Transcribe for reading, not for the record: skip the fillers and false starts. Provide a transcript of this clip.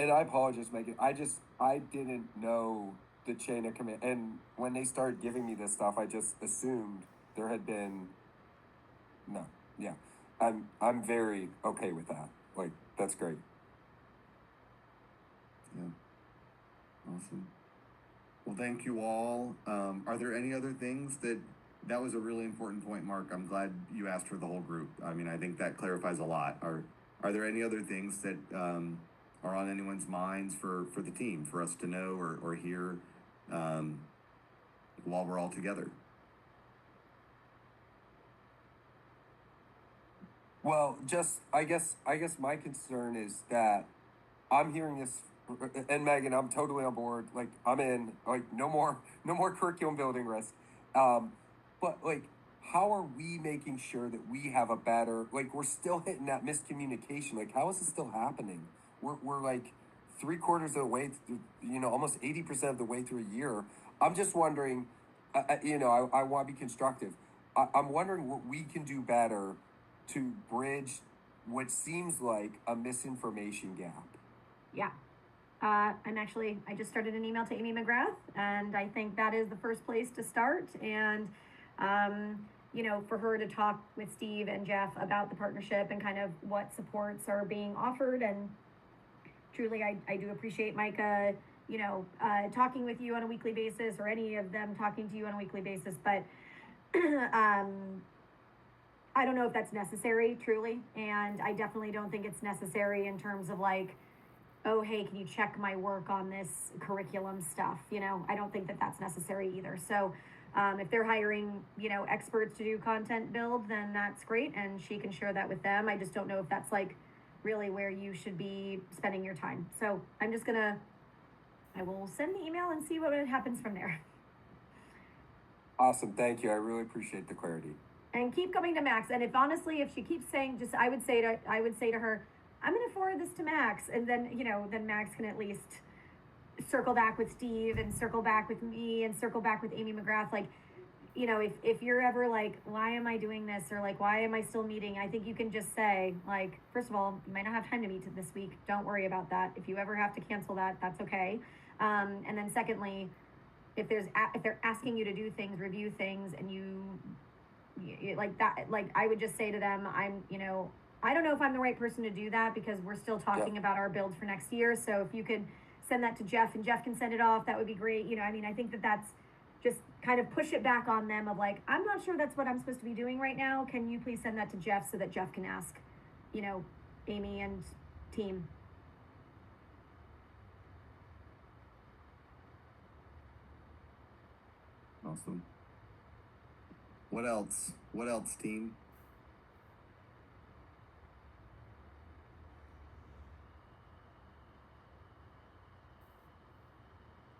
And I apologize, Megan. I didn't know the chain of command. And when they started giving me this stuff, I just assumed there had been no. Yeah. I'm very okay with that. Like, that's great. Yeah. Awesome. Well, thank you all. Are there any other things that was a really important point, Mark? I'm glad you asked for the whole group. I mean, I think that clarifies a lot. Are there any other things that are on anyone's minds for the team for us to know or hear um, while we're all together? Well, just I guess my concern is that I'm hearing this, and Megan, I'm totally on board. Like, I'm in. Like, no more curriculum building risk. Um, but like, how are we making sure that we have a better? Like, we're still hitting that miscommunication. Like, how is this still happening? We're like three-quarters of the way, almost 80% of the way through a year. I'm just wondering. I want to be constructive. I'm wondering what we can do better to bridge what seems like a misinformation gap. Yeah. I just started an email to Amy McGrath, and I think that is the first place to start. And, for her to talk with Steve and Jeff about the partnership and kind of what supports are being offered. And truly, I do appreciate Micah, talking with you on a weekly basis, or any of them talking to you on a weekly basis. But I don't know if that's necessary, truly. And I definitely don't think it's necessary in terms of like, oh, hey, can you check my work on this curriculum stuff? I don't think that that's necessary either. So if they're hiring, experts to do content build, then that's great. And she can share that with them. I just don't know if that's like really where you should be spending your time. So I will send the email and see what happens from there. Awesome. Thank you. I really appreciate the clarity. And keep coming to Max. And if she keeps saying, just I would say to her, I'm going to forward this to Max, and then Max can at least circle back with Steve and circle back with me and circle back with Amy McGrath. Like, if you're ever like, why am I doing this, or like, why am I still meeting? I think you can just say, like, first of all, you might not have time to meet this week. Don't worry about that. If you ever have to cancel that, that's okay. And then secondly, if they're asking you to do things, review things, and like that, like I would just say to them, I don't know if I'm the right person to do that, because we're still talking Yep. about our build for next year. So if you could send that to Jeff and Jeff can send it off, that would be great. I think that that's just kind of push it back on them of like, I'm not sure that's what I'm supposed to be doing right now. Can you please send that to Jeff so that Jeff can ask, you know, Amy and team. Awesome. What else? What else, team?